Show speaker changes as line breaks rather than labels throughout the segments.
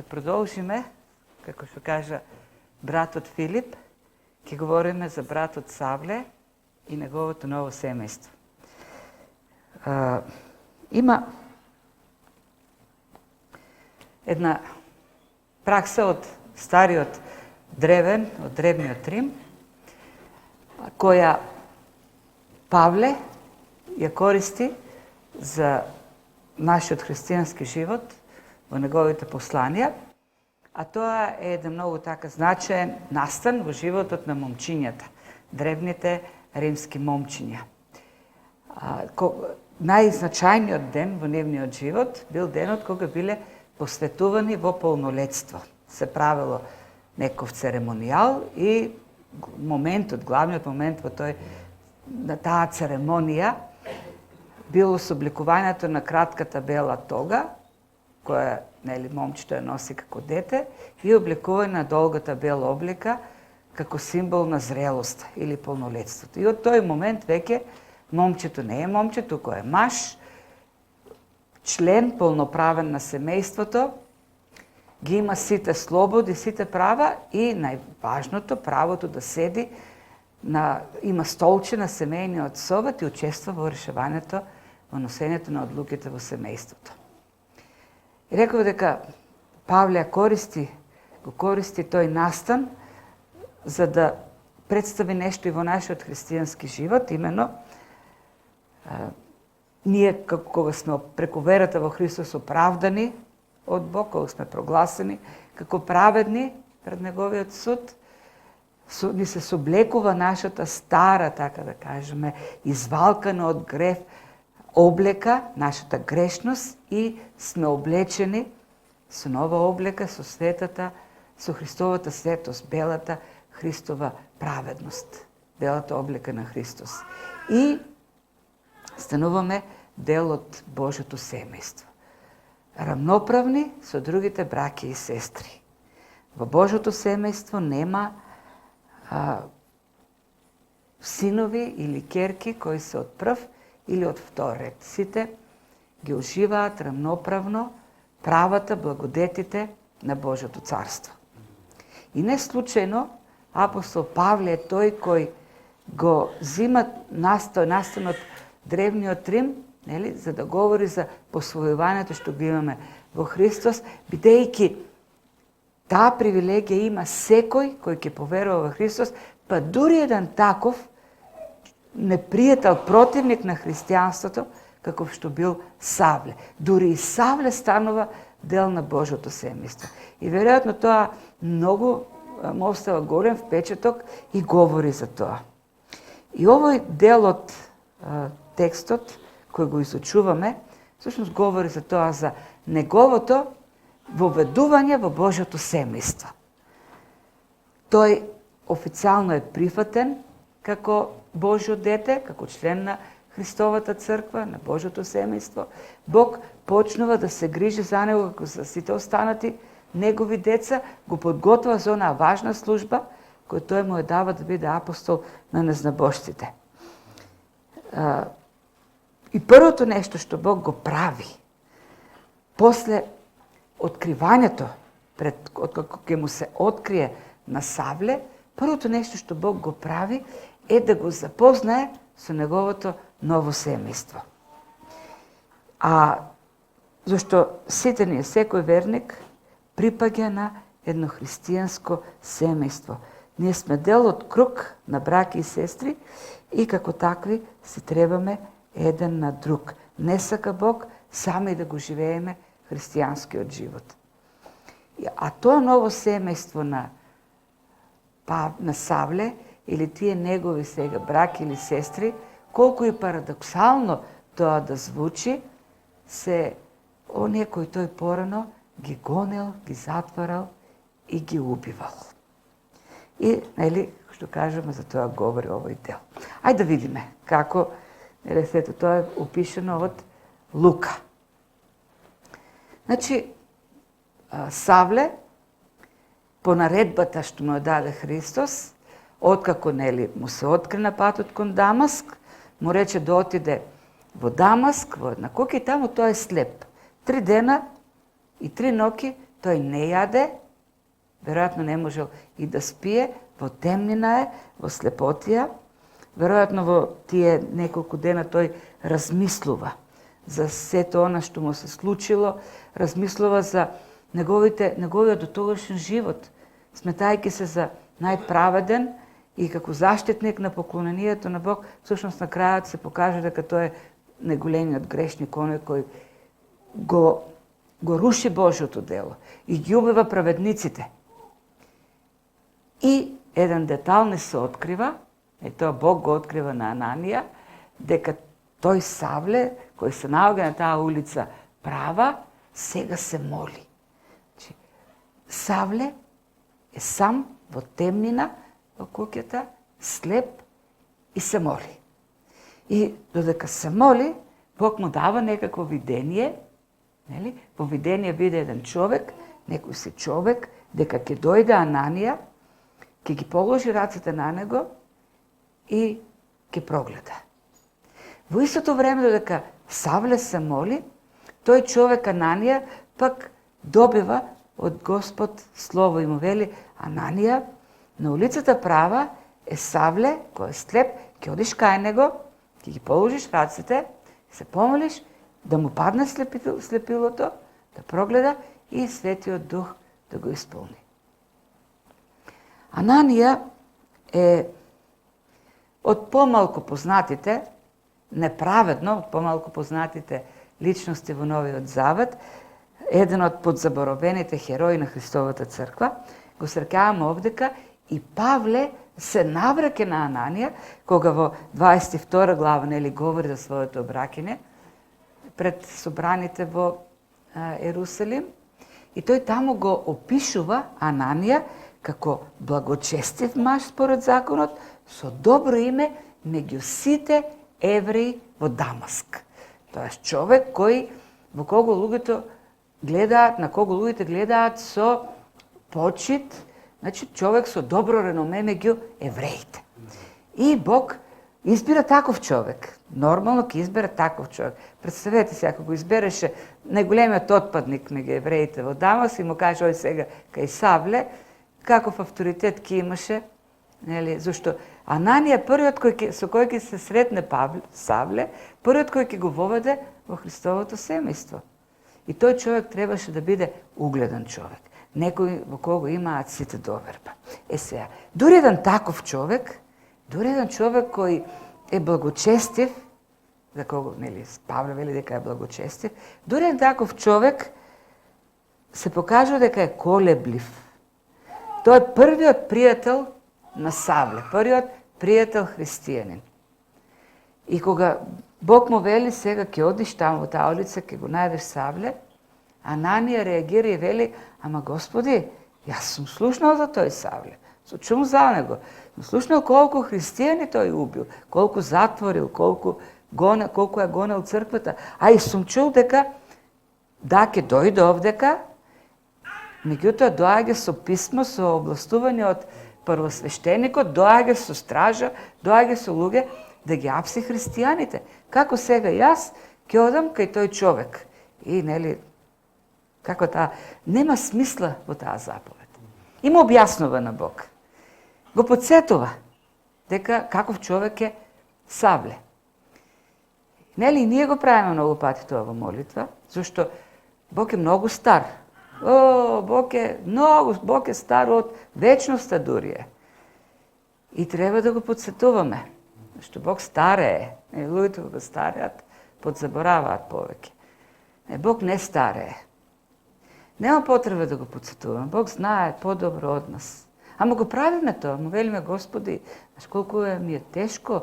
ќе продолжиме, како што кажа братот Филип, ќе говориме за братот Савле и неговото ново семејство. Има една пракса од стариот древен, од древниот Рим, која Павле ја користи за нашиот христијански живот во неговите посланија, а тоа е еден многу така значаен настан во животот на момчињата, древните римски момчиња. Најзначајниот ден во нивниот живот бил денот кога биле посветувани во полнолетство. Се правило неков церемонијал и главниот момент во таа церемонија било собликувањето на кратката бела тога, која момчето ја носи како дете, и обликување на долгата бела облика како символ на зрелост или полнолетството. И од тој момент веќе момчето не е момче, туку е маж, член полноправен на семејството, ги има сите слободи, сите права и најважното правото да седи има столче на семејниот совет и учества во решавањето, во носењето на одлуките во семејството. И реков дека Павле го користи тој настан за да представи нешто и во нашиот христијански живот, именно ние кога сме преку верата во Христос оправдани од Бог, кога сме прогласени како праведни пред неговиот суд, ни се соблекува нашата стара, така да кажеме, извалкана од грев облека, нашата грешност, и сме облечени со нова облека, со светата, со Христовата светост, белата Христова праведност, белата облека на Христос. И стануваме дел од Божјото семејство. Рамноправни со другите браќи и сестри. Во Божјото семејство нема синови или керки кои се од прв или од втор ред. Сите ги уживаат рамноправно правата, благодетите на Божјото царство. И не случајно апостол Павле е тој кој го зима настанот древниот Рим, за да говори за посвојувањето што го имаме во Христос, бидејќи таа привилегија има секој кој ќе поверува во Христос, па дури еден таков непријател, противник на христијанството, каков што бил Савле. Дури и Савле станува дел на Божјото семејство. И веројатно тоа многу му остава голем впечаток и говори за тоа. И овој дел од текстот кој го изучуваме, всушност говори за тоа, за неговото воведување во Божјото семејство. Тој официјално е прифатен како Божјо дете, како член на Христовата црква, на Божјото семејство. Бог почнува да се грижи за него како за сите останати негови деца, го подготвува за онаа важна служба која тој му ја дава да биде апостол на незнабожците. И првото нешто што Бог го прави после откривањето, откако ќе му се открие на Савле, првото нешто што Бог го прави е да го запознае со неговото ново семејство. Зашто сите ние, секој верник, припаѓа на едно христијанско семејство. Ние сме дел од круг на браќи и сестри и како такви се требаме еден на друг. Не сака Бог сами да го живееме христијанскиот живот. А тоа ново семејство на Савле или тие негови сега браќи или сестри, колку и парадоксално тоа да звучи, се оние кои тој порано ги гонел, ги затварал и ги убивал. И, што кажеме, за тоа говори овој дел. Ајде да видиме како сето тоа е опишено од Лука. Значи, Савле, по наредбата што му ја даде Христос, откако му се откри на патот кон Дамаск, му рече да отиде во Дамаск, во една куќа, и таму тој е слеп. 3 дена и 3 ноќи тој не јаде, веројатно не можел и да спие, во темнина е, во слепотија, веројатно во тие неколку дена тој размислува за сето она што му се случило, размислува за неговиот дотогашен живот, сметајќи се за најправеден и како заштитник на поклонението на Бог, всушност на крајот се покаже дека тој е најголемиот грешник, оној кој го руши Божјото дело и ги убива праведниците. И еден детал не се открива, и тоа Бог го открива на Ананија, дека тој Савле, кој се наоѓа на таа улица права, сега се моли. Савле е сам во темнина во куќата, слеп и се моли. И додека се моли, Бог му дава некакво видение, нели? Во видение виде еден човек, некој си човек, дека ќе дојде Ананија, ќе ги положи рацете на него и ќе прогледа. Во истото време додека Савле се моли, тој човек Ананија пак добива од Господ слово и му вели: Ананија, на улицата права е Савле, кој е слеп, ќе одиш кај него, ќе ги положиш рацете, се помолиш да му падне слепилото, да прогледа и Светиот Дух да го исполни. Ананија е од помалку познатите, неправедно, од помалку познатите личности во Новиот Завет, еден од подзаборовените херои на Христовата црква. Го среќаваме овдека и Павле се навраќа на Ананија, кога во 22 глава нели говори за своето обраќање пред собраните во Ерусалим. И тој таму го опишува Ананија како благочестив маж според законот, со добро име меѓу сите евреи во Дамаск. Тоест човек во кого луѓето гледаат, на кого луѓето гледаат со почит, значи човек со добро реноме меѓу евреите. И Бог избира таков човек. Нормално ќе избере таков човек. Представете се, ако го избереше најголемиот отпадник меѓу евреите во Дамаск и му каже: ој сега кај Савле, каков авторитет ќе имаше, нели? Зашто Ананија првиот со кој ќе се сретне Савле, првиот кој ќе го воведе во Христовото семејство. И тој човек требаше да биде угледен човек, некој во кого имаат сите доверба. Сега, дури еден таков човек, кој е благочестив, за кого нели Павле вели дека е благочестив, дури еден таков човек се покажува дека е колеблив. Тој е првиот пријател на Савле, првиот пријател христијанин. И кога Бог му вели: сега ќе одиш таму во таа улица, ќе го најдеш Савле, Ананија реагира и вели: ама Господи, јас сум слушнал за тој Савле, чум за него. Сум слушнал колку христијани тој убил, колку затворил, колку е гонел црквата. А и сум чул дека ќе дојде овдека, меѓутоа доаѓа со писмо, со областување од првосвештеникот, доаѓа со стража, доаѓа со луѓе да ги апси христијаните. Како сега јас ќе одам кај тој човек? И нели, како таа, нема смисла во таа заповед. И му објаснува на Бог. Го подсетува дека каков човек е Савле. Нели, ние го правиме многу пати тоа во молитва, зашто Бог е многу стар. Бог е стар од вечноста дури е. И треба да го подсетуваме, што Бог старее. Луѓето го стареат, подзабораваат повеќе. Бог не старее. Нема потреба да го подсетуваме. Бог знае подобро од нас. Ама го правиме тоа. Му велиме: Господи, колку ми е тешко,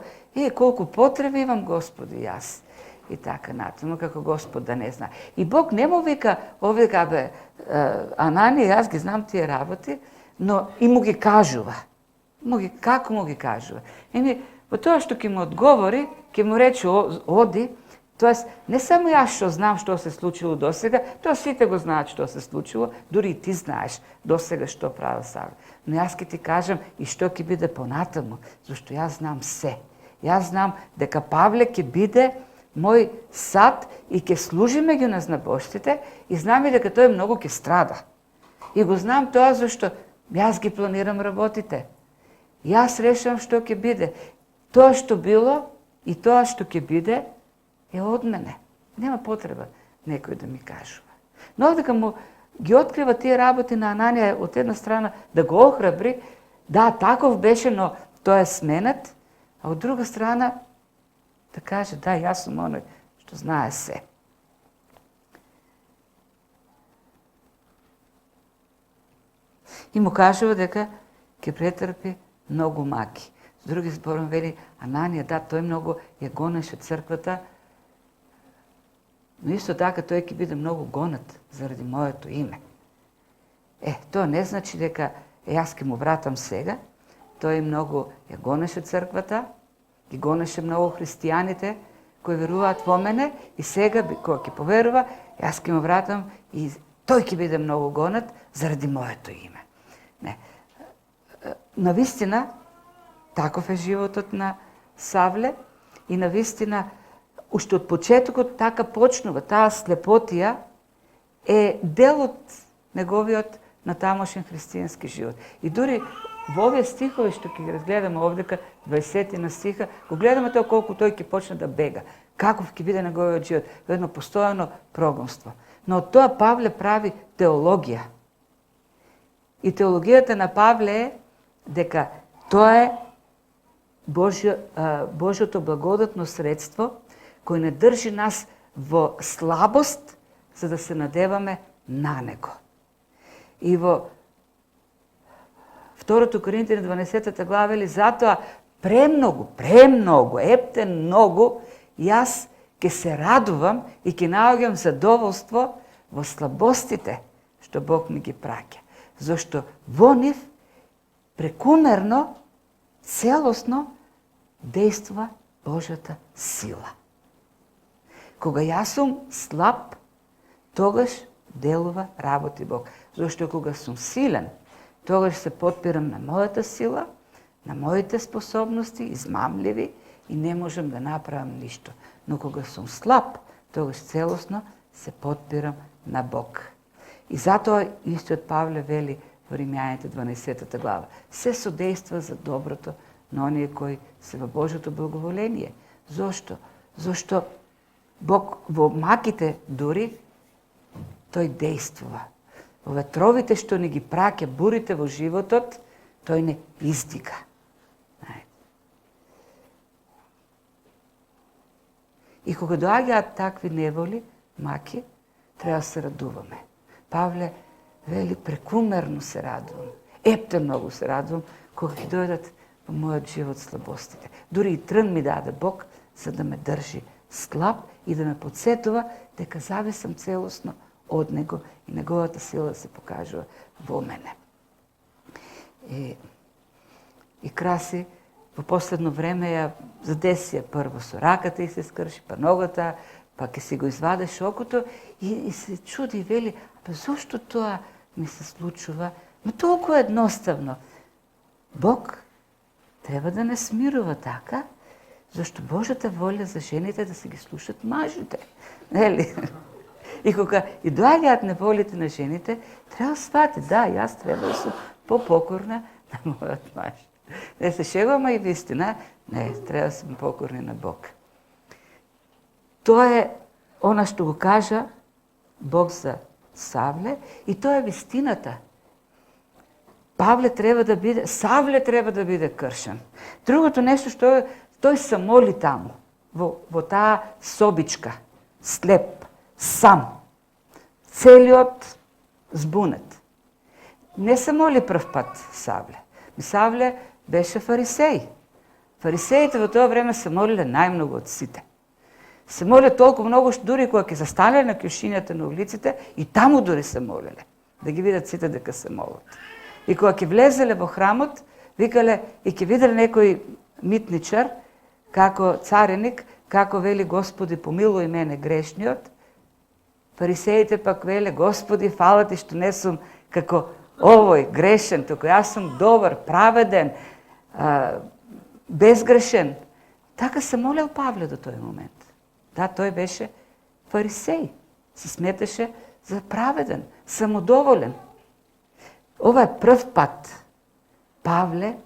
колку потреби имам, Господи, јас. И така натаму, како Господ да не знае. И Бог не му вика овдека: Ананија, јас ги знам тие работи, но и му ги кажува. Како му ги кажува? Во тоа што ќе му одговори, ќе му рече: оди. Тоест, не само јас што знам што се случило досега, тоа сите го знаат што се случило, дури и ти знаеш досега што правил Савле. Но јас ќе ти кажам и што ќе биде понатаму, зашто јас знам се. Јас знам дека Павле ќе биде мој сад и ќе служи меѓу назнабоштите и знам и дека тој многу ќе страда. И го знам тоа зашто јас ги планирам работите. Јас решам што ќе биде. Тоа што било и тоа што ќе биде е од мене. Нема потреба некој да ми кажува. Но дека му ги открива тие работи на Ананија од една страна да го охрабри, да, таков беше, но тој е сменет, а од друга страна да каже, да, јас сум оној што знае се. И му кажува дека ќе претрпи многу маки. С други зборови вели, Ананија, да, тој многу ја гонеше црквата, но исто така тој ќе биде многу гонат заради моето име. Тоа не значи дека јас ќе му вратам сега. Тој многу ја гонеше црквата, ги гонеше многу христијаните кои веруваат во мене и сега, кога ќе поверува, јас ќе му вратам и тој ќе биде многу гонат заради моето име. Не. Навистина, таков е животот на Савле и навистина, уште од почетокот така почнува, таа слепотија е дел од неговиот натамошен христијански живот. И дури во овие стихови што ќе ги разгледаме овдека, 20 на стиха, го гледаме тоа колку тој ќе почне да бега, каков ќе биде неговиот живот, едно постојано прогонство. Но од тоа Павле прави теологија. И теологијата на Павле е дека тоа е Божјото благодатно средство кој не држи нас во слабост, за да се надеваме на Него. И во 2 Коринтини 12 глава вели, затоа премногу, ептен многу, јас ќе се радувам и ќе наоѓам задоволство во слабостите што Бог ми ги праќа. Зашто во нив прекумерно, целосно действува Божјата сила. Кога јас сум слаб, тогаш делува работи Бог. Зашто кога сум силен, тогаш се потпирам на мојата сила, на моите способности, измамливи, и не можам да направам ништо. Но кога сум слаб, тогаш целосно се потпирам на Бог. И затоа истиот Павле вели во Римјаните 12 глава. Се содейства за доброто на оние кои се во Божјото благоволение. Зошто? Зошто Бог во маките дури тој действува. Во ветровите што ни ги праќа, бурите во животот, тој не издига. И кога доаѓаат такви неволи, маки, треба да се радуваме. Павле вели, прекумерно се радувам. Ептен многу се радувам кога ќе дојдат во мојот живот слабостите. Дури и трн ми даде Бог за да ме држи слаб и да ме подсетува дека зависам целосно од Него и Неговата сила се покажува во мене. И краси, во последно време ја задеси прво со раката и се скрши, па ногата, па ќе си го извадеш окото и се чуди и вели, зошто тоа ми се случува? Но толку едноставно. Бог треба да не смирува така, зашто Божјата волја за жените да се ги слушат мажите. Нели? И кога и доаѓаат неволите на жените, треба да свати, да, јас треба да сум попокорна на мојот маж. Не се шегуваме и вистина, не, треба да сум покорни на Бог. Тоа е она што го кажа Бог за Савле и тоа е вистината. Савле треба да биде кршен. Другото нешто што тој се моли таму, во таа собичка, слеп, сам, целиот збунет. Не се моли прв пат Савле. Савле беше фарисеј. Фарисеите во тоа време се молиле најмногу од сите. Се молиле толку многу што дури кога ќе застанале на кјошињата на улиците и таму дури се молиле, да ги видат сите дека се молат. И кога ќе влезеле во храмот, викале и ќе виделе некој митничар, како цареник, како вели Господи помилуј мене грешниот. Фарисеите пак веле Господи фала ти што не сум како овој грешен, туку јас сум добар, праведен, безгрешен. Така се молел Павле до тој момент. Да, тој беше фарисеј. Се сметеше за праведен, самодоволен. Ова е прв пат Павле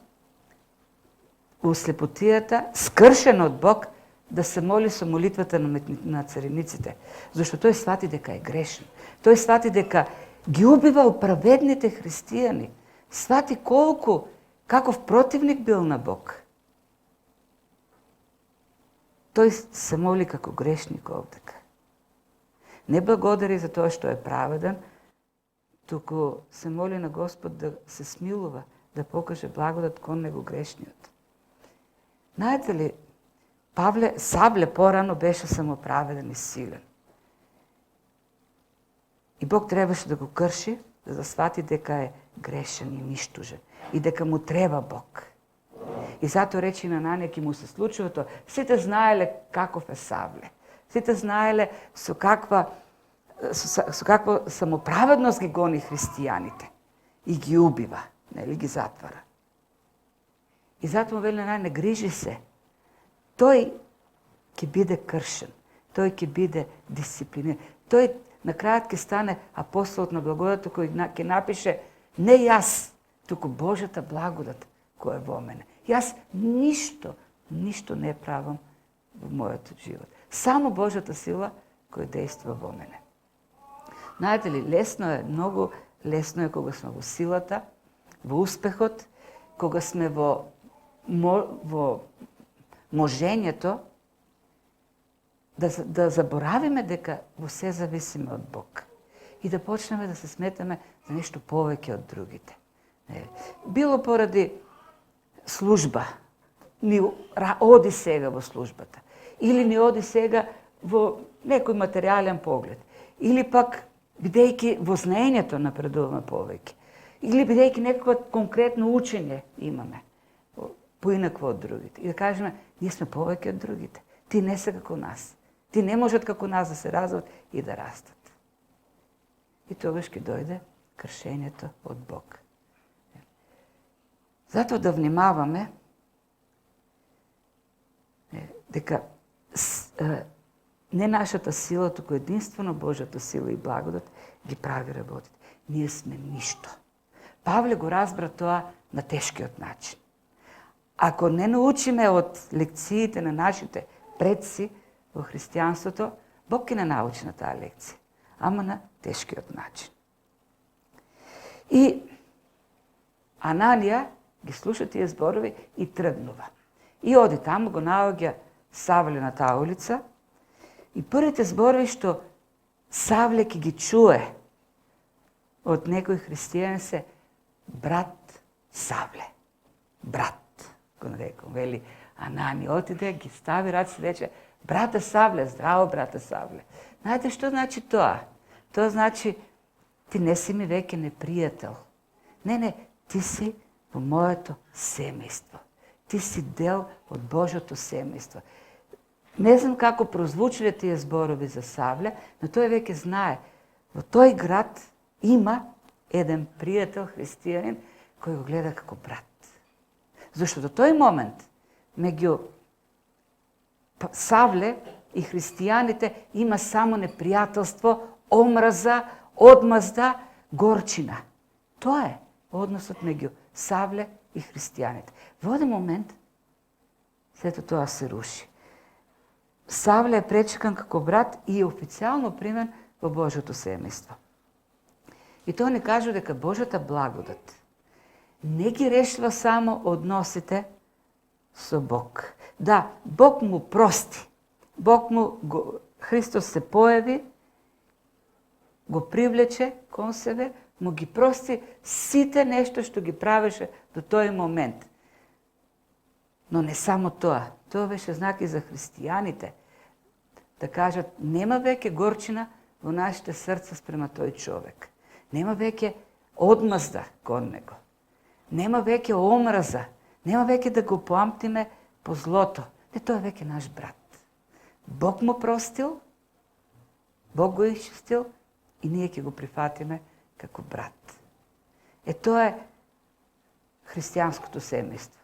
у слепотијата, скршен од Бог, да се моли со молитвата на царениците. Зашто тој свати дека е грешен. Тој свати дека ги убивал праведните христијани. Свати колку, каков противник бил на Бог. Тој се моли како грешник овдека. Не благодари за тоа што е праведен, туку се моли на Господ да се смилува, да покаже благодат кон него грешниот. Знаете ли, Савле порано беше самоправеден и силен. И Бог требаше да го крши, за да свати дека е грешен и ништужен. И дека му треба Бог. И затоа речи на Ананија ќе му се случува тоа. Сите знаеле каков е Савле. Сите знаеле со каква самоправедност ги гони христијаните. И ги убива, нели ги затвара. И затоа му вели на Ананија, не грижи се. Тој ќе биде кршен. Тој ќе биде дисциплиниран. Тој на крајот ќе стане апостолот на благодата кој ќе напише не јас, туку Божјата благодат која е во мене. Јас ништо не правам во мојот живот. Само Божјата сила која действа во мене. Знаете ли, многу лесно е кога сме во силата, во успехот, кога сме во можењето, да заборавиме дека во се зависиме од Бог и да почнеме да се сметаме за нешто повеќе од другите. Било поради служба, ни оди сега во службата, или ни оди сега во некој материјален поглед, или пак бидејќи во знаењето напредуваме повеќе, или бидејќи некакво конкретно учење имаме, поинакво од другите. И да кажеме, ние сме повеќе од другите. Ти не се како нас. Ти не можат како нас да се развиват и да растат. И тогаш ќе дојде кршењето од Бог. Затоа да внимаваме дека не нашата сила, туку единствено Божјата сила и благодат ги прави работите. Ние сме ништо. Павле го разбра тоа на тешкиот начин. Ако не научиме од лекциите на нашите предци во христијанството, Бог ќе не научи на таа лекција, ама на тешкиот начин. И Ананија ги слуша тие зборови и тргнува. И оди таму, го наоѓа Савле на таа улица, и првите зборови што Савле ќе ги чуе од некој христијан се брат Савле. Брат, го нарекам, вели Анани, отиде, ги стави раци, рече, брате Савле, здраво, брате Савле. Знаете што значи тоа? Тоа значи, ти не си ми веќе непријател. Не, ти си во моето семејство. Ти си дел од Божјото семејство. Не знам како прозвучиле тие зборови за Савле, но тој веќе знае. Во тој град има еден пријател, христијанин, кој го гледа како брат. Зашто до тој момент меѓу Савле и христијаните има само непријателство, омраза, одмазда, горчина. Тоа е односот меѓу Савле и христијаните. Во еден момент сето тоа се руши. Савле е пречекан како брат и е официјално примен во Божјото семејство. И тоа ни кажува дека Божјата благодат не ги решава само односите со Бог. Да, Бог му прости. Христос се појави, го привлече кон себе, му ги прости сите нешто што ги правеше до тој момент. Но не само тоа. Тоа беше знак и за христијаните. Да кажат, нема веќе горчина во нашите срца спрема тој човек. Нема веќе одмазда кон него. Нема веќе омраза. Нема веќе да го поамтиме по злото. Не, тоа е веќе наш брат. Бог му простил, Бог го исчистил и ние ќе го прифатиме како брат. Тоа е христијанското семејство,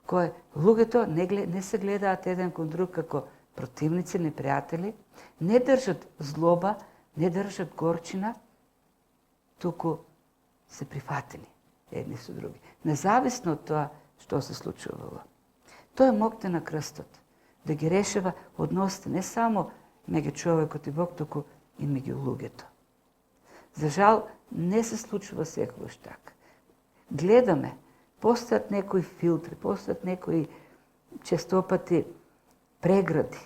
кое луѓето не се гледаат еден кон друг како противници, непријатели, не држат злоба, не држат горчина, туку се прифатени едни со други. Независно од тоа што се случувало. Тој е мокте на крстот. Да ги решава односите не само меѓу човекот и Бог, туку и меѓу луѓето. За жал, не се случува секогаш така. Гледаме, постојат некои филтри, постојат некои честопати прегради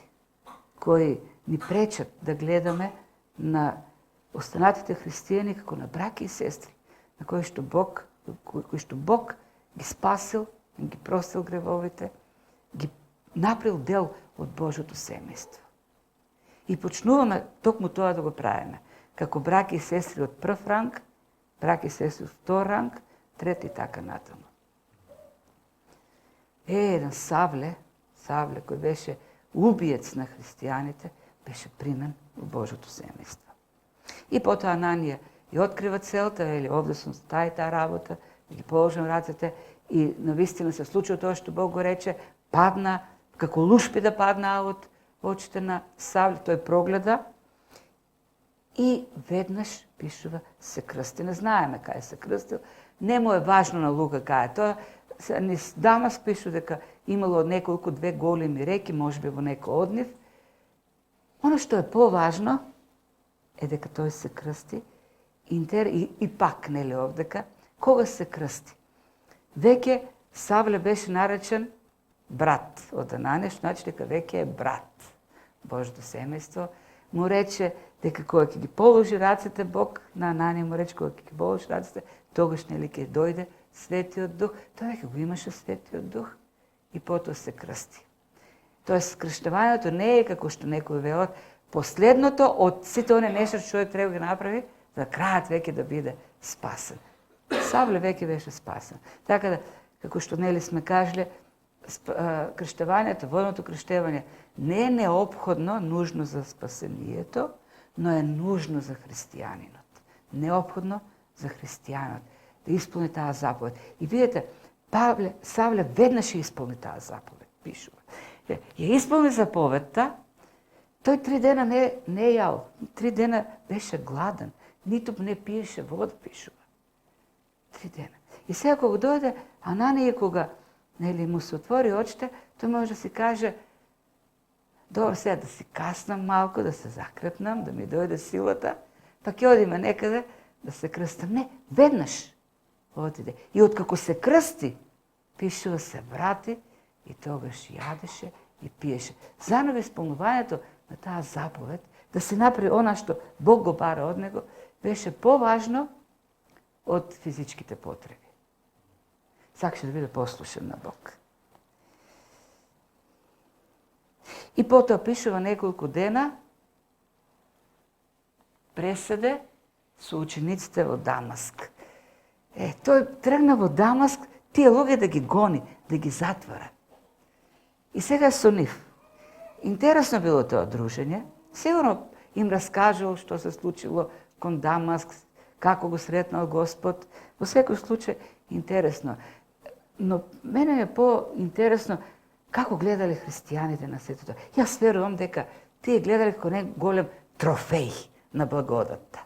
кои ни пречат да гледаме на останатите христијани како на браки и сестри, на кои што Бог ги спасил, ги простил гревовите, ги направил дел од Божото семејство. И почнуваме токму тоа да го правиме, како браки и сестри од прв ранг, браки и сестри од втор ранг, трети и така натаму. Еден Савле кој беше убиец на христијаните, беше примен во Божото семејство. И потоа Ананија и открива целта, вели, овде сум таа и таа работа, ги положам рацете и навистина се случува тоа што Бог го рече, падна, како лушпи да падна од очите на Савле, тој прогледа и веднаш пишува се крсти. Не знаеме кај се крстил, не му е важно на Лука кај е тоа. Низ Дамаск пишу дека имало неколку две големи реки, можеби во некој од нив. Оно што е поважно е дека тој се крсти и пак, нели овдека, кога се крсти? Веќе Савле беше наречен брат од Ананија, што значи дека веќе е брат. Божото семејство му рече дека кога ќе ги положи рацете Бог, на Ананија му рече кога ќе ги положи рацете, тогаш нели ќе дојде Светиот Дух. Тој веќе го имаше Светиот Дух и потоа се крсти. Тоест, крштевањето не е како што некои велат, последното од сите оние нешта што човек треба да направи, за крајот веќе да биде спасен. Савле веќе беше спасен. Така да, како што нели сме кажале, крштевањето, водното крштевање не е неопходно, нужно за спасението, но е нужно за христијанинот. Неопходно за христијанот да исполни таа заповед. И видите, Савле веднаш исполни таа заповед, пишува. Ја исполни заповедта, тој 3 дена не јал, 3 дена беше гладен, ниту не пиеше вода, пишува. 3 дена. И сега кога дојде Ананија, кога нели му се отвори очите, тој може да си каже, добро, сега да си каснам малку, да се закрепнам, да ми дојде силата, па ќе одиме некаде да се крстам. Не, веднаш отиде. И откако се крсти, пишува се врати и тогаш јадеше и пиеше. Заново исполнувањето на таа заповед, да се направи она што Бог го бара од него, беше поважно од физичките потреби. Сакаше да биде послушен на Бог. И потоа пишува неколку дена, преседе со учениците во Дамаск. Тој тргна во Дамаск, тие луѓе да ги гони, да ги затвора. И сега со нив. Интересно било тоа дружење. Сигурно им раскажал што се случило кон Дамаск, како го сретнал Господ. Во секој случај интересно. Но мене е по-интересно како гледале христијаните на сето тоа. Јас верувам дека тие гледале како не голем трофеј на благодатта.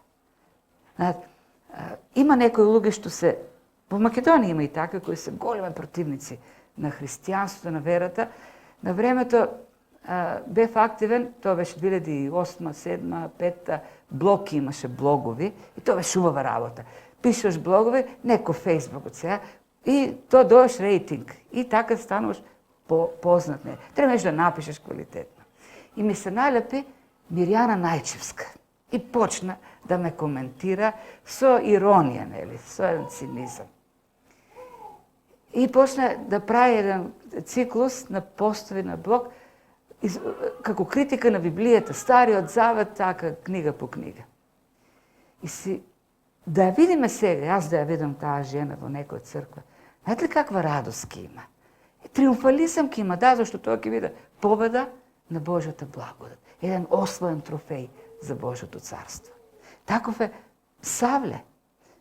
Има некои луѓе што се, во Македонија има и такви кои се големи противници на христијанството, на верата. На времето бев активен, тоа беше 2008, 2007, 2005, блоки имаше блогови и тоа беше убава работа. Пишеш блогови, неко Фейсбук од сега и тоа доеш рейтинг и така стануваш познат. Требаш да напишеш квалитетно. И ми се налепи Мирјана Најчевска и почна да ме коментира со иронија, нели, со еден цинизам. И почна да прави еден циклус на постови на блог, како критика на Библијата, Стариот Завет, така, книга по книга. И си, да ја видиме сега, јас да ја видам таа жена во некоја црква, знаете ли каква радост ки има? Триумфализам ки има, да, зашто тоа ќе биде победа на Божјата благодат. Еден освоен трофеј за Божјото царство. Таков е Савле.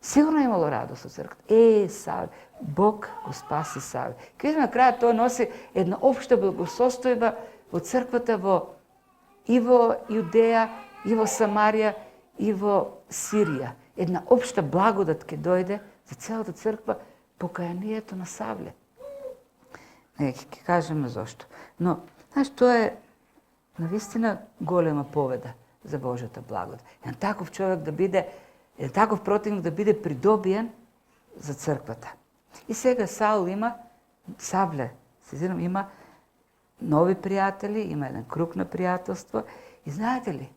Сигурно имало радост од црквата. Савле, Бог го спаси Савле. Ке видиме на крајот тоа носи една општа благосостојба во црквата и во Јудеја, и во Самарија, и во Сирија. една општа благодат ќе дојде за целата црква, покаянието на Савле. Ќе кажеме зошто. Но, знаеш, тоа е навистина голема поведа за Божјата благодат. Еден таков човек да биде, еден таков противник да биде придобиен за црквата. И сега Саул има, Савле, има нови пријатели, има еден круг на пријателство и знаете ли,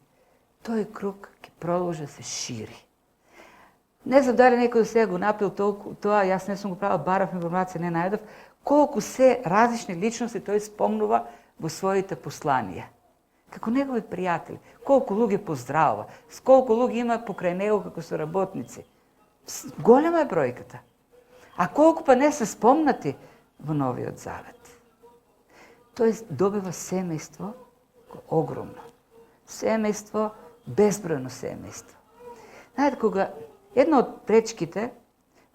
тој круг ќе продолжи да се шири. Не знам дали некој до сега го напил толку тоа, јас не сум го правил, барав информација, не најдов, колку се различни личности тој спомнува во своите посланија. Како негови пријатели, колку луѓе поздравува, сколку луѓе има покрај него како соработници. Голема е бројката. А колку па не се спомнати во Новиот Завет. Тој добива семејство огромно. Семејство, безбројно семејство. Знаете, кога една од пречките,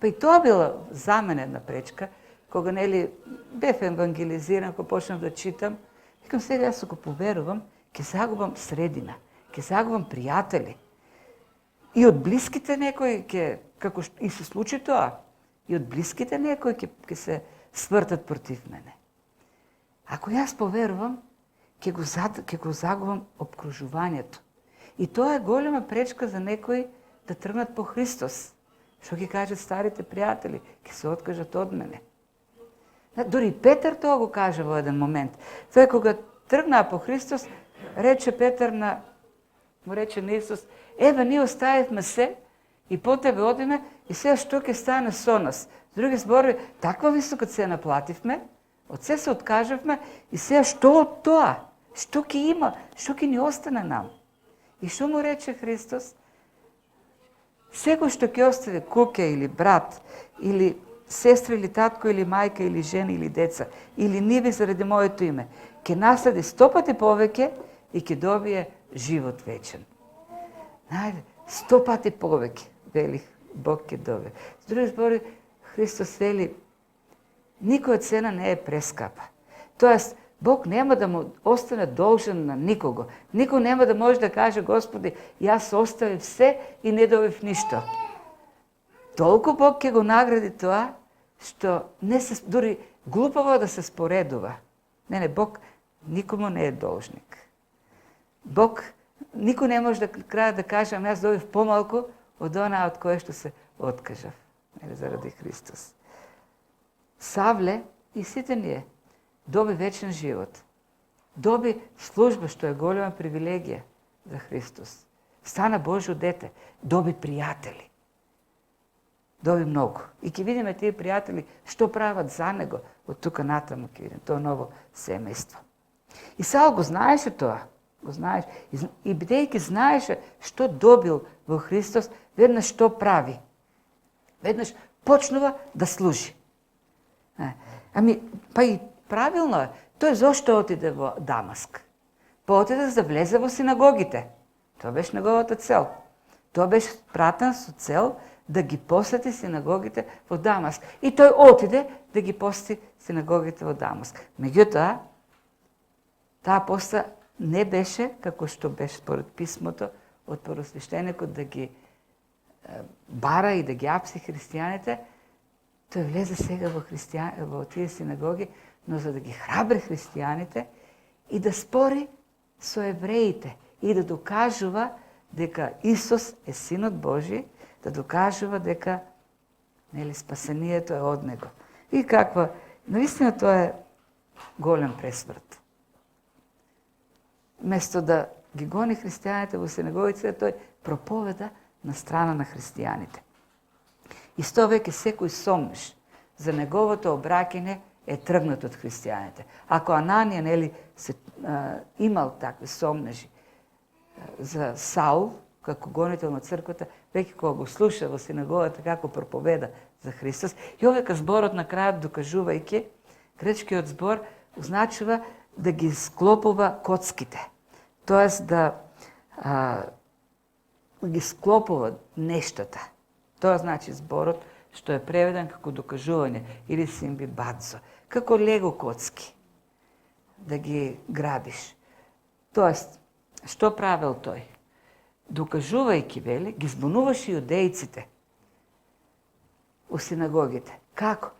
па и тоа била за мене една пречка, кога нели бев евангелизиран, кога почнав да читам, викам сега јас ако поверувам, ќе загубам средина, ќе загубам пријатели. И од блиските некои ќе, како и се случи тоа, и од блиските некои ќе се свртат против мене. Ако јас поверувам, ќе го загубам обкружувањето. И тоа е голема пречка за некои да тргнат по Христос. Што ќе кажат старите пријатели, ќе се откажат од мене. Дори Петар тоа го каже во еден момент. Тој кога тргнаа по Христос, рече Петар му рече на Исус, еве ние оставивме се и по тебе одиме и сега што ќе стане со нас? С други зборови, таква висока цена плативме, од се се откажавме и сега што од тоа? Што ќе има? Што ќе ни остане нам? И што му рече Христос? Секој што ќе остави куќа или брат, или сестра или татко или мајка или жена или деца, или ниви заради моето име, ќе наследи 100 пати повеќе и ќе добие живот вечен. Најде, 100 пати повеќе, вели Бог ќе добие. С други збори, Христос вели, никоја цена не е прескапа. Тоест, Бог нема да му остане должен на никого. Никој нема да може да каже, Господи, јас оставив се и не добив ништо. Толку Бог ќе го награди тоа, што не се, дури глупаво да се споредува. Не, Бог никому не е должник. Бог, никој не може да краја да каже, јас добив помалку од она од кое што се откажав. Заради Христос. Савле и сите ние доби вечен живот. Доби служба, што е голема привилегија за Христос. Стана Божјо дете. Доби пријатели. Доби многу. И ќе видиме тие пријатели што прават за него од тука натаму, ќе видиме тоа ново семејство. И Саул го знаеше тоа. Го знаеше. И бидејќи знаеше што добил во Христос, веднаш што прави? Веднаш почнува да служи. Па и правилно е. Тој зошто отиде во Дамаск? Па отиде за да влезе во синагогите. Тоа беше неговата цел. Тоа беше пратен со цел да ги посети синагогите во Дамаск. И тој отиде да ги посети синагогите во Дамаск. Меѓутоа, таа поста не беше, како што беше според писмото од првосвештеникот да ги бара и да ги апси христијаните, тој влезе сега во тие синагоги, но за да ги храбри христијаните и да спори со евреите и да докажува дека Исус е Синот Божи, да докажува дека спасението е од Него. И каква, наистина тоа е голем пресврт. Место да ги гони христијаните во синагогите, тој проповеда на страна на христијаните. Исто веќе секој сомнеш за неговото обраќање е тргнат од христијаните. Ако Ананија имал такви сомнежи за Саул, како гонител на црквата, веќе кога го слуша во синагогата како проповеда за Христос, и овека зборот на крајот докажувајќи, гречкиот збор означува да ги склопува коцките. Тоест да ги склопува нештата. Тоа значи зборот што е преведен како докажување или симбибадзо, како лего коцки, да ги градиш. Тоест, што правил тој? докажувајќи, вели, ги збунуваше јудејците у синагогите. Како?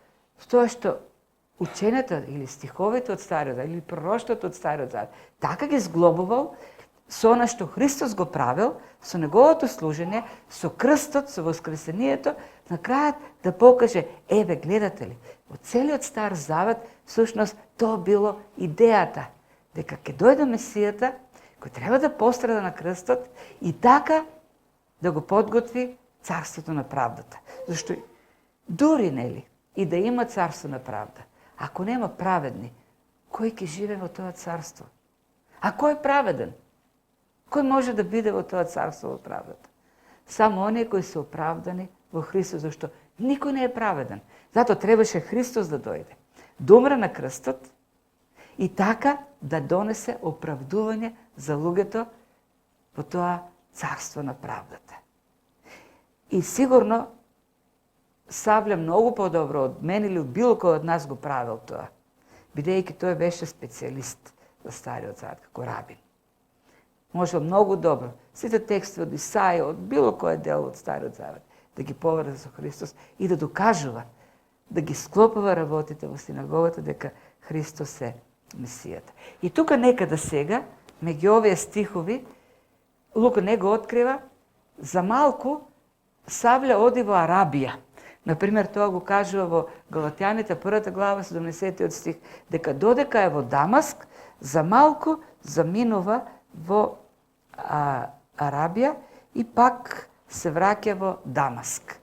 Тоа што учењата или стиховите од Стариот Завет или пророштвото од Стариот Завет така ги зглобувал со она што Христос го правил, со неговото служење, со крстот, со воскресението, на крајот да покаже, еве, гледате ли, во целиот Стар Завет, всушност, тоа било идејата, дека ќе дојде Месијата, кој треба да пострада на крстот и така да го подготви царството на правдата. Зашто дури, нели, и да има царство на правда, ако нема праведни, кој ќе живе во тоа царство? А кој е праведен? Кој може да биде во тоа царство во правдата? Само оние кои се оправдани во Христос, зашто никој не е праведен. Зато требаше Христос да дојде, да умре на крстот и така да донесе оправдување за луѓето во тоа царство на правдата. И сигурно Савле многу подобро од мен или од било кој од нас го правил тоа, бидејќи тој беше специјалист за Стариот Завет, како рабин. Можел многу добро сите текстови од Исаја, од било кој дел од Стариот Завет, да ги поврзе со Христос и да докажува, да ги склопува работите во синагогата дека Христос е Месијата. И тука некада сега, меѓу овие стихови, Лука не го открива, за малку Савле оди во Арабија. Например, тоа го кажува во Галатјаните, 1 глава, 70 стих, дека додека е во Дамаск, за малку заминува во Арабија и пак се враќа во Дамаск.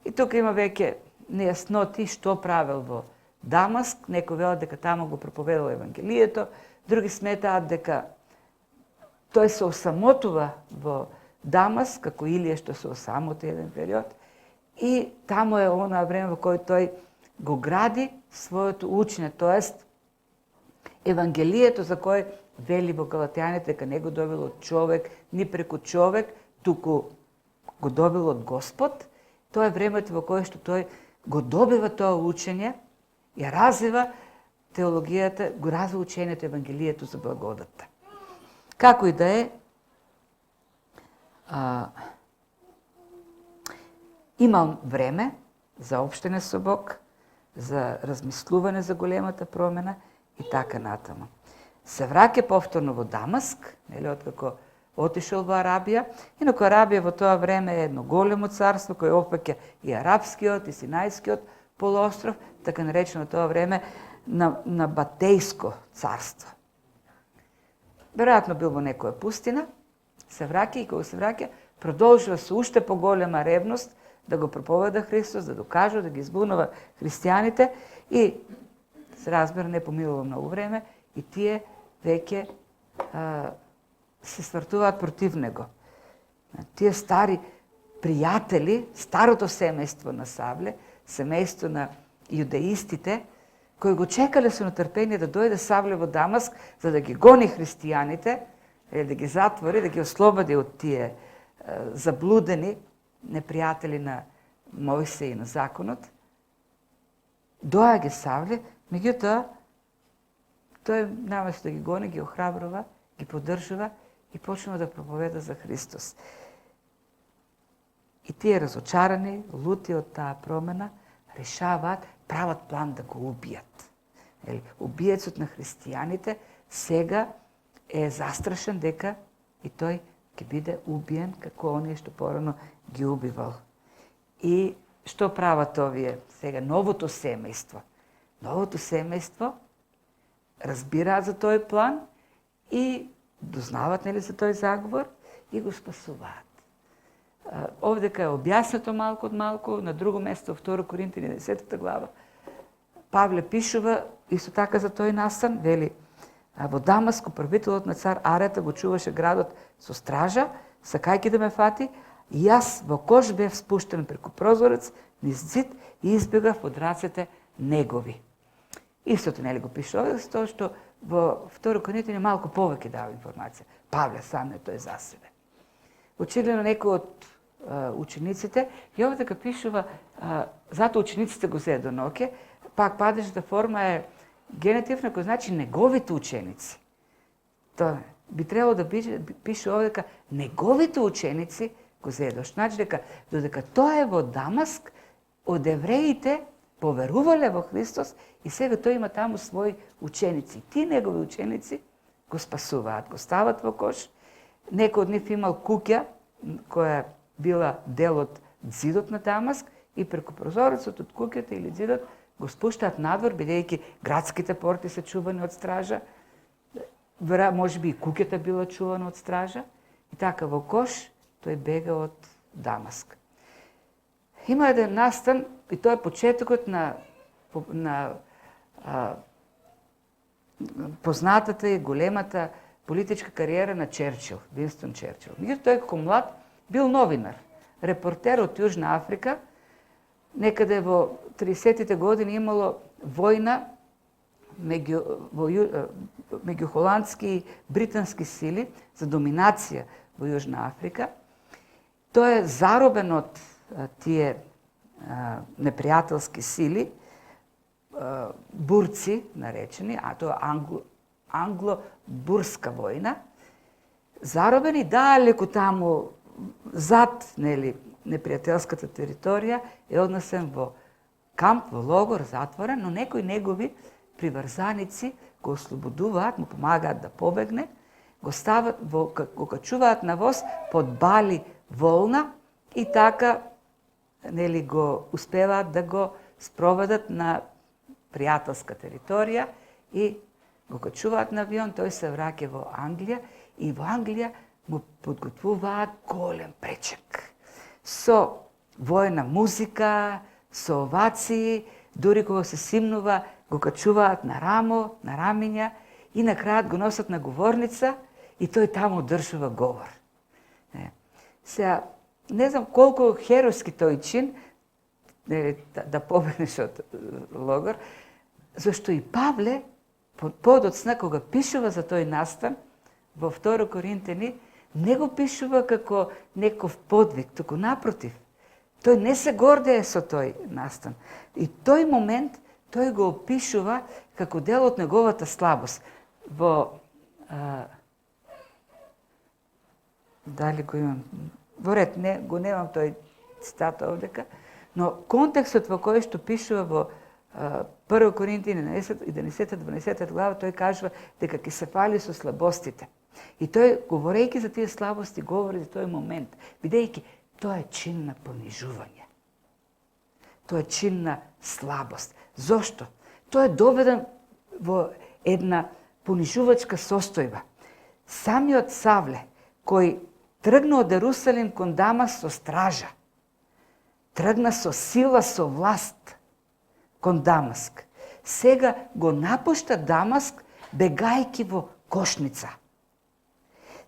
И тука има веќе нејасноти што правил во Дамаск. Некои велат дека таму го проповедал Евангелието, други сметаат дека тој се осамотува во Дамаск, како Илија што се осамоти еден период, и таму е онаа време во кој тој го гради своето учење, тоест Евангелието за кој вели во Галатјаните дека не го добил од човек, ни преку човек, туку го добил од Господ. Тоа е времето во кое што тој го добива тоа учење и развива теологијата, го развива учењето Евангелието за благодатта. Како и да е, имал време за општење со Бог, за размислување за големата промена и така натаму. Се враќа повторно во Дамаск, нели, откако отишол во Арабија. Инаку Арабија во тоа време е едно големо царство кој опфаќа и арапскиот и Синајскиот полуостров, така наречено тоа време на Батејско царство. Веројатно бил во некоја пустина, се враќа и кога се враќа, продолжува со уште поголема ревност да го проповеда Христос, да докажува, да ги збунува христијаните и се разбира не поминува многу време и тие веќе се свртуваат против него. Тие стари пријатели, старото семејство на Савле, семејство на јудеистите, кои го чекале со нетрпение да дојде Савле во Дамаск, за да ги гони христијаните, да ги затвори, да ги ослободи од тие заблудени непријатели на Мојсей и на законот. Доаѓа Савле, меѓутоа, тој наместо да ги гони, ги охрабрува, ги поддржува и почнува да проповеда за Христос. И тие разочарани, лути од таа промена, решаваат, прават план да го убијат. Убиецот на христијаните сега е застрашен дека и тој ќе биде убиен како оние што порано ги убивал. И што прават овие сега новото семејство? Новото семејство разбираат за тој план и дознават, нели, за тој заговор и го спасуваат. Овдека е објаснато малку од малку, на друго место, 2 Коринтини 10 глава, Павле пишува исто така за тој настан, вели, во Дамаск управителот на цар Арета го чуваше градот со стража, сакајќи да ме фати, и јас во кош бев спуштен преку прозорец, низ зид и избегав од рацете негови. Истото, нели, го пише овде, тоа што во 2 Коринтини малку повеќе дава информација. Павле сам не тој за себе. Очигледно некој од учениците, и овде дека пишува, затоа учениците го зеде до ноќе, пак падежната форма е генетивна, кој значи неговите ученици. Тоа би требало да пише овде дека неговите ученици го зедош. Значи дека додека тоа е во Дамаск, од евреите поверувале во Христос и сега тој има таму своји ученици. Ти негови ученици го спасуваат, го стават во кош. Некој од нив имал куќа која била дел од зидот на Дамаск и преку прозорецот од куќата или зидот го спуштаат надвор, бидејќи градските порти се чувани од стража. Може би и куќата била чувана од стража. И така во кош тој бега од Дамаск. Има еден настан, и тоа е почетокот на познатата и големата политичка кариера на Черчил, Винстон Черчил. Меѓутоа тој како млад бил новинар, репортер од Јужна Африка. Некаде во 30-тите години имало војна меѓу холандски и британски сили за доминација во Јужна Африка. Тој е заробен од тие непријателски сили, бурци наречени, а тоа е англо-бурска војна. Заробен и далеку таму зад непријателската територија е однесен во камп, во логор, затворен, но некои негови приврзаници го ослободуваат, му помагаат да побегне, го стават, го качуваат на воз, подбали волна и така го успеваат да го спроведат на пријателска територија и го качуваат на авион, тој се враќа во Англија и во Англија му подготвуваат голем пречек. Со војна музика, со овации, дури кога се симнува, го качуваат на рамо, на рамиња и на крајот го носат на говорница и тој таму одржува говор. Сега, не знам колку херојски тој чин да побегнеш од логор, зашто и Павле, подоцна, кога пишува за тој настан, во 2 Коринтени, не го пишува како неков подвиг, туку напротив. Тој не се гордее со тој настан. И тој момент тој го опишува како дел од неговата слабост. Дали го имам? Во ред, го немам тој цитат овдека, но контекстот во кој што пишува во 1 Коринтини 11-12 глава, тој кажува дека ќе се фали со слабостите. И тој, говорејќи за тие слабости, говори за тој момент, бидејќи тоа е чин на понижување. Тоа е чин на слабост. Зошто? Тој е доведен во една понижувачка состојба. Самиот Савле, кој тргна од Ерусалим кон Дамаск со стража, тргна со сила, со власт кон Дамаск. Сега го напушта Дамаск, бегајќи во кошница.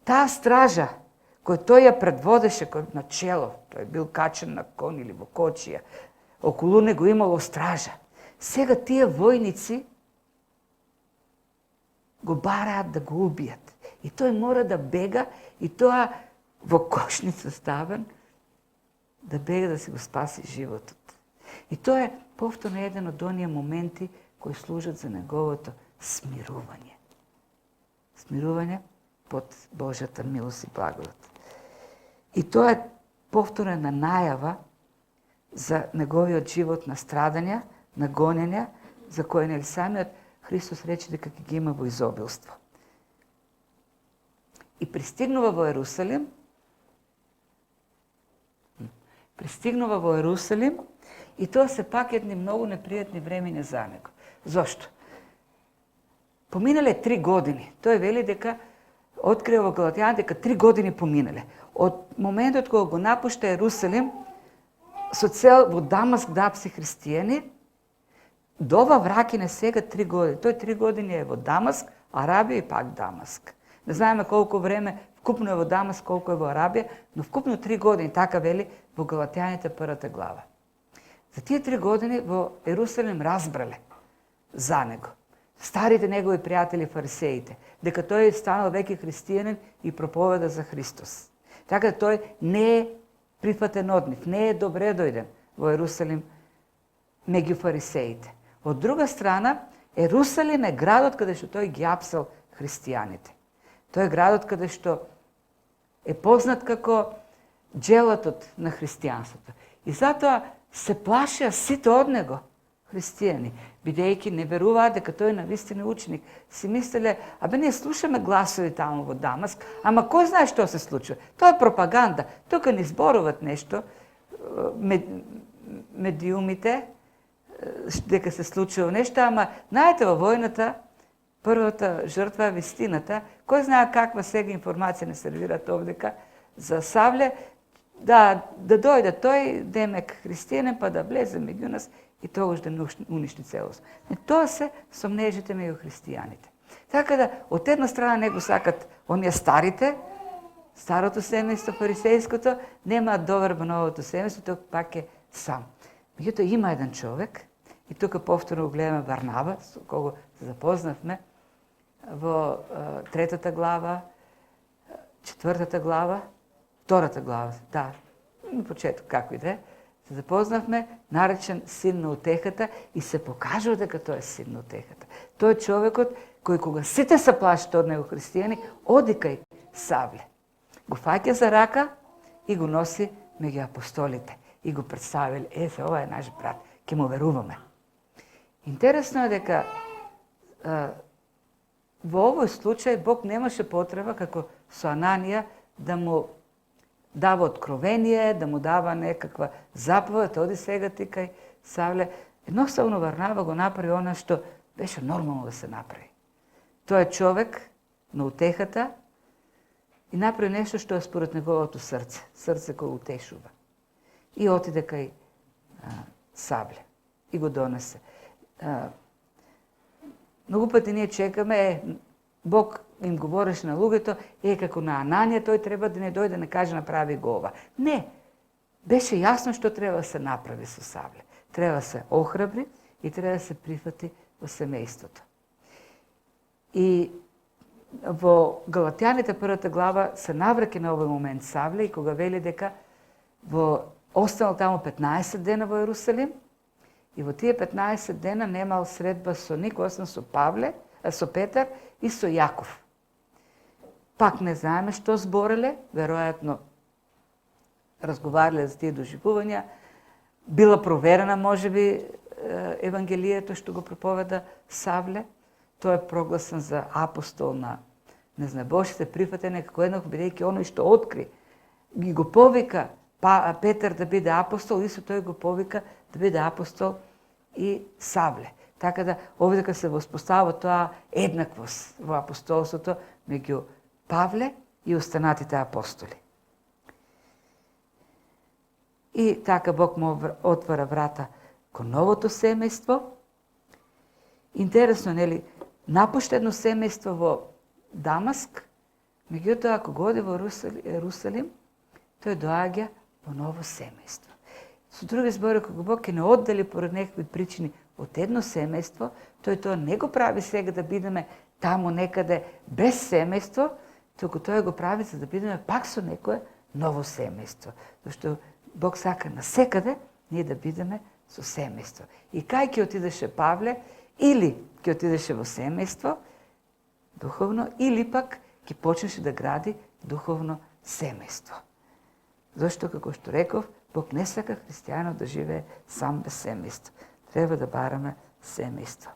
Таа стража, кој тој ја предводеше на чело, тој бил качен на кон или во кочија, околу него имало стража. Сега тие војници го бараат да го убијат. И тој мора да бега, и тоа во кошница ставен, да бега да си го спаси животот. И тоа е повторно еден од оние моменти кои служат за неговото смирување. Смирување под Божјата милост и благодат. И тоа е повторена најава за неговиот живот на страдања, на гонења, за кој самиот Христос рече дека ќе ги има во изобилство. И пристигнува во Ерусалим, и тоа се пак едни многу непријатни времиња за него. Зошто? Поминале 3 години. Тој вели дека открива во Галатјани дека 3 години поминале. Од моментот кога го напушта Ерусалим со цел во Дамаск да апси христијани, до ова враќање сега 3 години. Тој 3 години е во Дамаск, Арабија и пак Дамаск. Не знаеме колку време вкупно е во Дамаск, колку е во Арабија, но вкупно 3 години, така вели во Галатјаните 1 глава. За тие 3 години во Ерусалим разбрале за него. Старите негови пријатели фарисеите, дека тој станал веќе христијанин и проповеда за Христос. Така да тој не е прифатен од нив, не е добре дојден во Ерусалим меѓу фарисеите. Од друга страна, Ерусалим е градот каде што тој ги апсал христијаните. Тој е градот каде што е познат како джелатот на христијанството. И затоа се плашеа сите од него, христијани, бидејќи не веруваат дека тој навистина ученик. Си мислеле, ние слушаме гласови таму во Дамаск, ама кој знае што се случува? Тоа е пропаганда. Тука ни зборуват нешто, медиумите, дека се случува нешто, ама знаете, во војната, првата жртва е вистината. Кој знае каква сега информација не сервират овдека за Савле, да дојде тој демек христијанин, па да влезе меѓу нас и тогаш да уништи целост. Тоа се сомнежите меѓу христијаните. Така да, од една страна него сакат оние старите, старото семејство, фарисејското, немаат доверба новото семејство, тој пак е сам. Меѓутоа има еден човек, и тука повторно го гледаме Варнава, со кого се запознавме во 3-та глава, 4-та глава, 2-та глава, да, на почеток, како и да е, се запознавме, наречен син на утехата и се покажува дека тој е син на утехата. Тој е човекот кој кога сите се плашат од него христијани, оди кај Савле. Го фаќа за рака и го носи меѓу апостолите. И го представили, ова е наш брат, ќе му веруваме. Интересно е дека во овој случај Бог немаше потреба, како со Ананија, да му дава откровение, да му дава некаква заповед, оди сега ти кај Савле. Едноставно Варнава го направи она што беше нормално да се направи. Тој е човек на утехата и направи нешто што е според неговото срце кој утешува. И отиде кај Савле и го донесе. Многу пати ние чекаме, Бог им говореше на луѓето, како на Ананија, тој треба да не дојде да не каже направи го ова. Не, беше јасно што треба да се направи со Савле. Треба да се охрабри и треба да се прифати во семејството. И во Галатјаните 1-та глава се навраќа на овој момент Савле и кога вели дека останал таму 15 дена во Јерусалим и во тие 15 дена немал средба со никој, освен со Петар и со Јаков. Пак не знаеме што збореле, веројатно разговарале за тие доживувања, била проверена можеби Евангелието што го проповеда Савле, тој е прогласен за апостол на незнабожците, прифатен како еднак, бидејќи оној што откри, ги го повика Петар да биде апостол, исто тој го повика да биде апостол и Савле. Така да овдека се воспоставува тоа еднаквост во апостолството меѓу Павле и останатите апостоли. И така Бог му отвара врата кон новото семејство. Интересно, нели, напушта едно семејство во Дамаск, меѓутоа ако го оди во Ерусалим, тој доаѓа во ново семејство. Со други збори, кога Бог ќе не оддели поред некакви причини од едно семејство, тој тоа не го прави сега да бидеме таму некаде без семејство, туку тој го прави за да бидеме пак со некое ново семејство. Зашто Бог сака насекаде ние да бидеме со семејство. И кај ќе отидеше Павле, или ќе отидеше во семејство духовно, или пак ќе почнеше да гради духовно семејство. Зашто, како што реков, Бог не сака христијанот да живее сам без семејство. Треба да бараме семејство.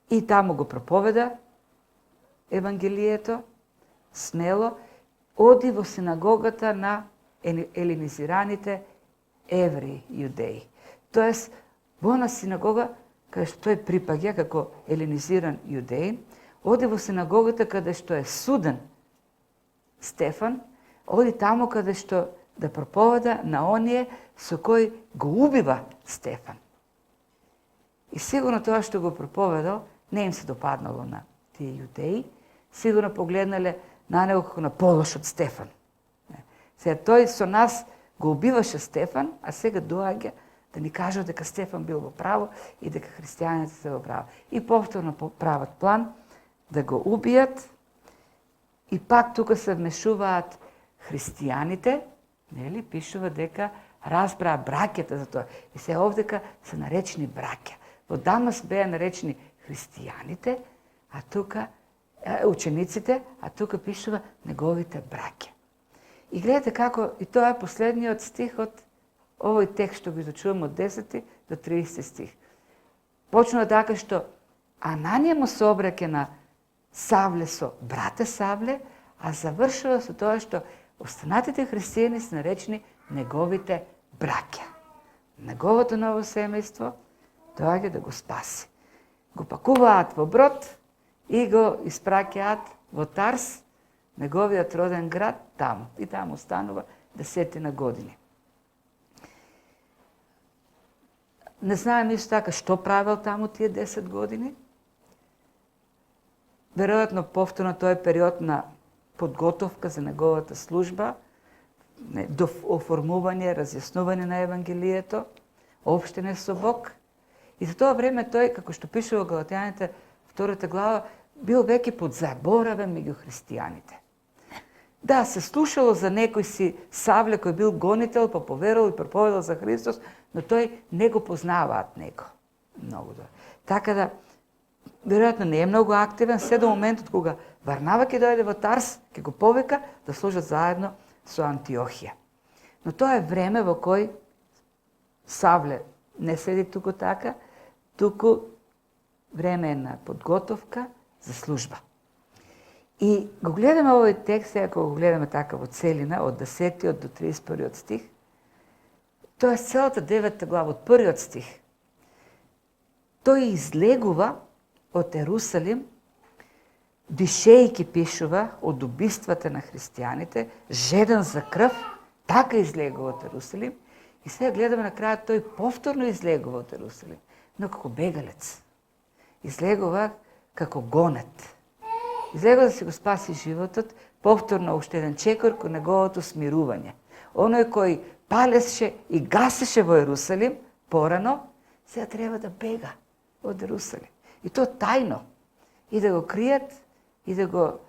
И таму го проповеда Евангелието, смело, оди во синагогата на елинизираните евреи, јудеи. Тоест, во на синагога, каде што тој припаѓа како елинизиран јудеин, оди во синагогата каде што е суден Стефан, оди таму каде што да проповеда на оние со кои го убива Стефан. И сигурно тоа што го проповедал не им се допаднало на тие јудеи, сигурно погледнале на него како на полош од Стефан. Сега тој со нас го убиваше Стефан, а сега доаѓа да ни кажува дека Стефан бил во право и дека христијаните се во право. И повторно прават план да го убијат и пак тука се вмешуваат христијаните, нели, пишува дека разбраа браќата за тоа. И се овдека се наречени браќа. Во Дамаск беа наречени христијаните, а тука учениците, а тука пишува неговите браќа. И гледате како, и тоа е последниот стих од овој текст што го изучувам од 10 до 30 стих. Почнува така што Ананија му се обраќа на Савле со брате Савле, а завршува со тоа што останатите христијани се наречени неговите браќа. Неговото ново семејство доаѓа да го спаси. Го пакуваат во брод и го испраќаат во Тарс, неговиот роден град, таму. И таму останува 10 години. Не знаем исто така што правил таму тие 10 години. Веројатно повторно тој период на подготовка за неговата служба, до оформување, разјаснување на Евангелието, општење со Бог. И за тоа време тој, како што пише во Галатјаните, 2 глава, бил веќе подзаборавен меѓу христијаните. Да, се слушало за некој си Савле кој бил гонител, па поверувал и проповедал за Христос, но тој не го познаваат него. Многу добро. Така да, веројатно не е многу активен, се до моментот кога Варнава ќе дојде во Тарс, ќе го повика да служат заедно со Антиохија. Но тоа е време во кој Савле не седи туку така, туку време е на подготовка за служба. И го гледаме овој текст, ако го гледаме така во целина, од 10 до 31 стих, тоа е целата 9 глава, од 1 стих. Тој излегува од Ерусалим, дишејќи пишува од убиствата на христијаните, жеден за крв, така излегува од Ерусалим, и сега гледаме на крајот тој повторно излегува од Ерусалим, но како бегалец. Излегува како гонет. Излегува да си го спаси животот, повторно уште еден чекор кон неговото смирување. Оној кој палеше и гасеше во Ерусалим порано, сега треба да бега од Ерусалим. И то тајно. И да го кријат, и да го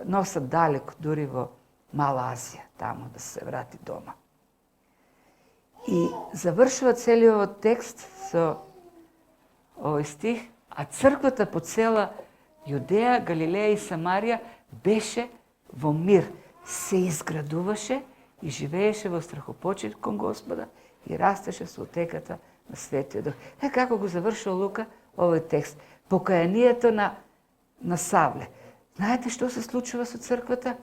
носат далеко, дури во Мала Азија, таму да се врати дома. И завршува целиот текст со овој стих, а црквата по цела Јудеја, Галилеја и Самарија беше во мир, се изградуваше и живееше во страхопочет кон Господа и растеше со утеката на Светиот Дух. Како го завршува Лука овој текст. Покаянието на Савле. Знаете што се случува со црквата?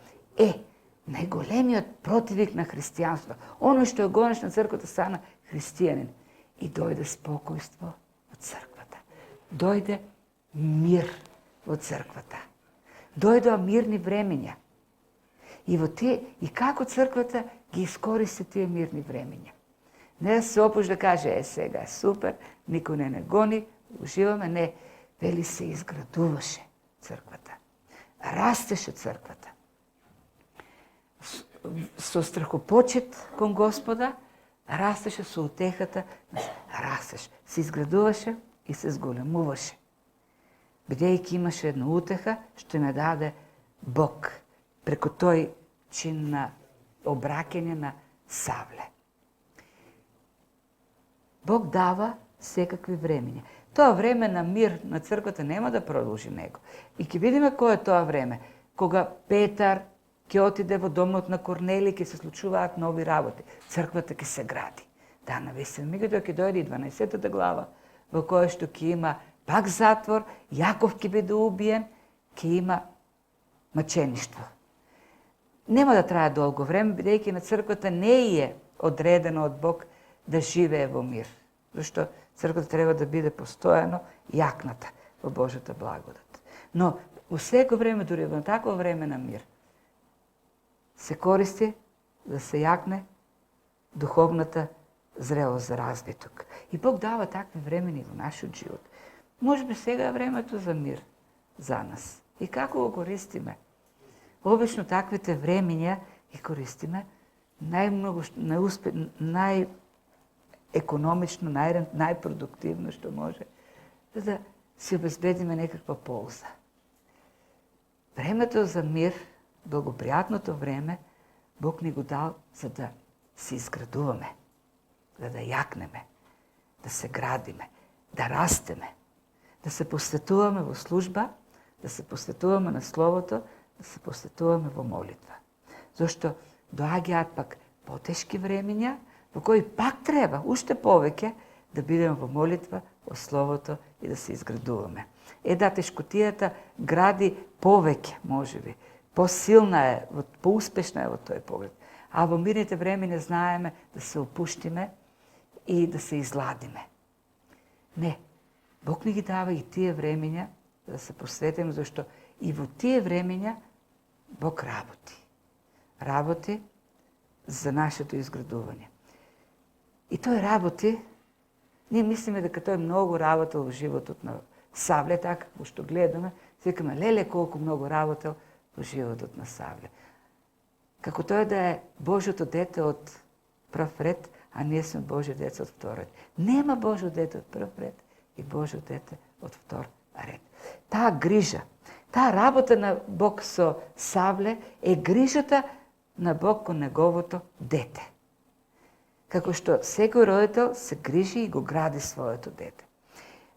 Најголемиот противник на христијанството, оној што е гонеш на црквата, стана христијанин. И дојде спокојство во црквата. Дојде мир во црквата. Дојдоа мирни времења. И како црквата ги искористи тие мирни времења. Не да се опуш да каже, сега е супер, никој не гони, уживаме, не. Вели се изградуваше црквата. Растеше црквата. Со страхопочет кон Господа, растеше со утехата, растеше, се изградуваше и се зголемуваше. Бидејќи имаше една утеха, што им даде Бог, преку тој чин на обраќање на Савле. Бог дава секакви времења. Тоа време на мир на црквата нема да продолжи него. И ќе видиме кој е тоа време, кога Петар ќе отиде во домот на Корнелиј, ќе се случуваат нови работи. Црквата ќе се гради. Да, навистина, меѓутоа ќе дојде и 12 глава, во која што ќе има пак затвор, Јаков ќе биде убиен, ќе има мачеништво. Нема да трае долго време, бидејќи на црквата не е одредено од Бог да живее во мир. Зашто црквата треба да биде постојано јакната во Божјата благодат. Но во секој време, дури во такво време на мир, се користи да се јакне духовната зрелост за развиток. И Бог дава такви времени во нашиот живот. Може би сега е времето за мир за нас. И како го користиме? Обично таквите времења ги користиме најмногу, најекономично, најпродуктивно што може, за да си обезбедиме некаква полза. Времето за мир, благопријатното време, Бог ни го дал за да се изградуваме, за да јакнеме, да се градиме, да растеме, да се посветуваме во служба да се посветуваме на Словото, да се посветуваме во молитва. Зашто доаѓаат пак потешки времења, во кои пак треба, уште повеќе, да бидеме во молитва, во Словото и да се изградуваме. Да, тешкотијата гради повеќе, можеби. Посилна е, поуспешна е во тој поглед. А во мирните времења знаеме да се опуштиме и да се изладиме. Не, Бог ни ги дава и тие времења да се посветиме, зашто и во тие времења Бог работи. Работи за нашето изградување. И тој работи, ние мислиме дека тој многу работел во животот на Савле, така како што гледаме, викаме, леле колку многу работел во животот на Савле. Како тој да е Божјото дете од прв ред, а ние сме Божјо дете од втор ред. Нема Божјо дете од прв ред и Божјо дете од втор ред. Таа грижа, таа работа на Бог со Савле е грижата на Бог кон неговото дете. Како што секој родител се грижи и го гради своето дете.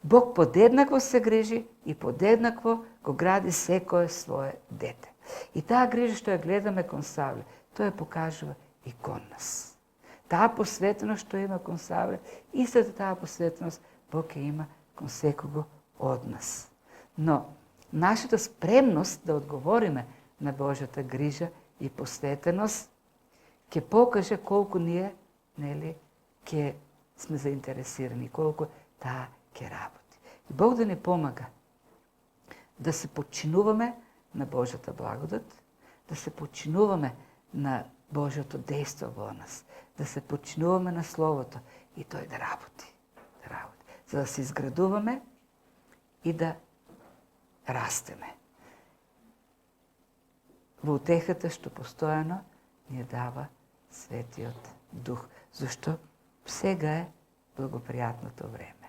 Бог подеднакво се грижи и подеднакво го гради секое свое дете. И таа грижа што ја гледаме кон Савле, тоа ја покажува и кон нас. Таа посветеност што има кон Савле, истата таа посветеност Бог ја има кон секого од нас. Но нашата спремност да одговориме на Божјата грижа и посветеност ќе покаже колку ние, нели, ќе сме заинтересирани, колку таа ќе работи. И Бог да ни помага да се подчинуваме на Божјата благодат, да се подчинуваме на Божјото дејство во нас, да се подчинуваме на Словото и тој да работи. За да се изградуваме и да растеме. Во утехата што постојано ни дава Светиот Дух, зашто сега е благопријатното време.